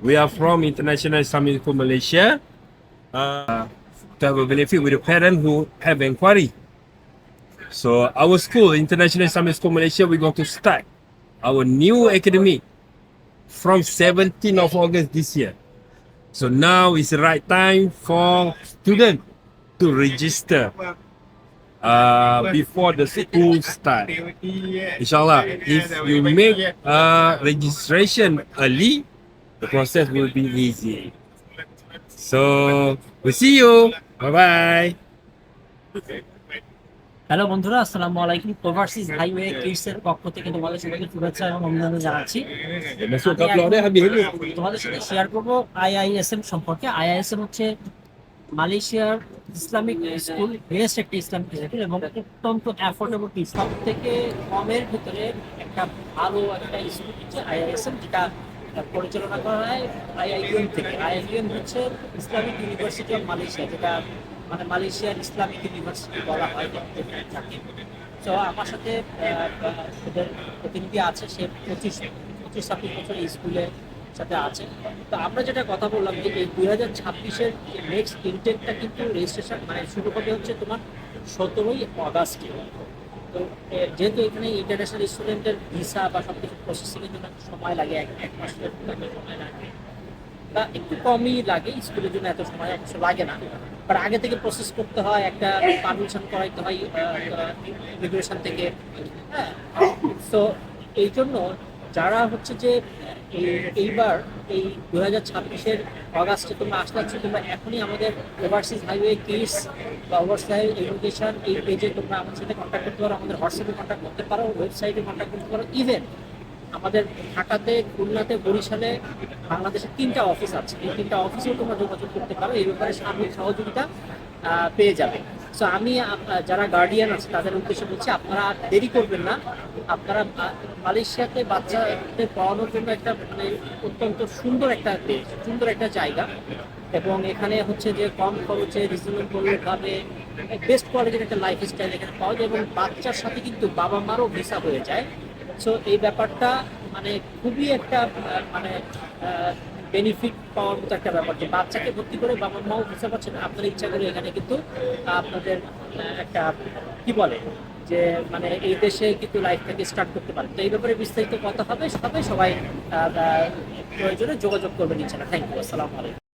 We are from International Islamic School Malaysia. To have a benefit with the parent who have inquiry. So our school, International Islamic School Malaysia, we're going to start our new academy from 17th of August this year. So now is the right time for students to register before the school start. Inshallah, if you make registration early, the process will be easy. So we'll see you. Bye bye. Hello বন্ধুরা, আসসালামু আলাইকুম। Overseas highway kids এর পক্ষ থেকে তোমাদের সবাইকে শুভেচ্ছা এবং অভিনন্দন জানাচ্ছি। তোমাদের সাথে শেয়ার করবো আইআইএসএম সম্পর্কে। আইআইএসএম হচ্ছে মালয়েশিয়ার ইসলামিক স্কুল, বেস্ট একটা ইসলামিক স্কুল এবং অত্যন্ত অ্যাফোর্ডেবল ফি, সব থেকে কমের ভিতরে একটা ভালো একটা স্কুল হচ্ছে আইআইএসএম, যেটা পরিচালনা করা হয় আইআইইউএম থেকে। আইআইইউএম হচ্ছে ইসলামিক ইউনিভার্সিটি অফ মালয়েশিয়া, যেটা মানে মালয়েশিয়ার ইসলামিক ইউনিভার্সিটি বলা হয় যাকে। তো আমার সাথে ওদের প্রতিনিধি আছে, সে 25-26 বছর এই স্কুলের সাথে আছে। তো আমরা যেটা কথা বললাম যে এই 2026-এর নেক্সট ইনটেকটা কিন্তু রেজিস্ট্রেশন মানে শুরু হবে হচ্ছে তোমার 17ই অগাস্টে। তো যেহেতু এখানে ইন্টারন্যাশনাল স্টুডেন্টের ভিসা বা সব কিছু প্রসেসিংয়ের জন্য সময় লাগে, এক মাসের সময় লাগে বা একটু কমই লাগে, স্কুলের জন্য এত সময় অবশ্য লাগে না, বাট আগে থেকে প্রসেস করতে হয়, একটা পারমিশন করাইতে হয় ইমিগ্রেশন থেকে। হ্যাঁ, তো এই জন্য যারা হচ্ছে যে এইবার এই 2026-এর অগাস্টে তোমরা আসতে যাচ্ছ, তোমরা এখনই আমাদের ওভারসিজ হাইওয়ে কিডস বা ওভারসিজ হাইওয়ে এডুকেশন এই পেজে তোমরা আমাদের সাথে কন্ট্যাক্ট করতে পারো, আমাদের হোয়াটসঅ্যাপে কন্ট্যাক্ট করতে পারো, ওয়েবসাইটে কন্ট্যাক্ট করতে পারো। ইভেন আমাদের ঢাকাতে, খুলনাতে, বরিশালে, বাংলাদেশের 3টা অফিস আছে, এই 3টা অফিসেও তোমরা যোগাযোগ করতে পারো, এই ব্যাপারে সার্বিক সহযোগিতা পেয়ে যাবে। সো আমি যারা গার্ডিয়ান আছে তাদের উদ্দেশ্যে বলছি, আপনারা দেরি করবেন না। আপনারা মালয়েশিয়াতে বাচ্চাদের পড়ানোর জন্য একটা মানে অত্যন্ত সুন্দর একটা জায়গা, এবং এখানে হচ্ছে যে কম খরচে রিজনেবল ভাবে বেস্ট কোয়ালিটির একটা লাইফ স্টাইল এখানে পাওয়া যায়, এবং বাচ্চার সাথে কিন্তু বাবা মারও ভিসা হয়ে যায়। সো এই ব্যাপারটা মানে খুবই একটা মানে বেনিফিট পাওয়ার মতো একটা ব্যাপার, যে বাচ্চাকে ভর্তি করে বাবা মাও ভিসা পাচ্ছেন, আপনার ইচ্ছা করে এখানে কিন্তু আপনাদের একটা কি বলে যে মানে এই দেশে কিন্তু লাইফটাকে স্টার্ট করতে পারেন। তো এই ব্যাপারে বিস্তারিত কথা হবে, সবাই প্রয়োজনে যোগাযোগ করবেন ইনশাআল্লাহ। থ্যাংক ইউ, আসসালামু আলাইকুম।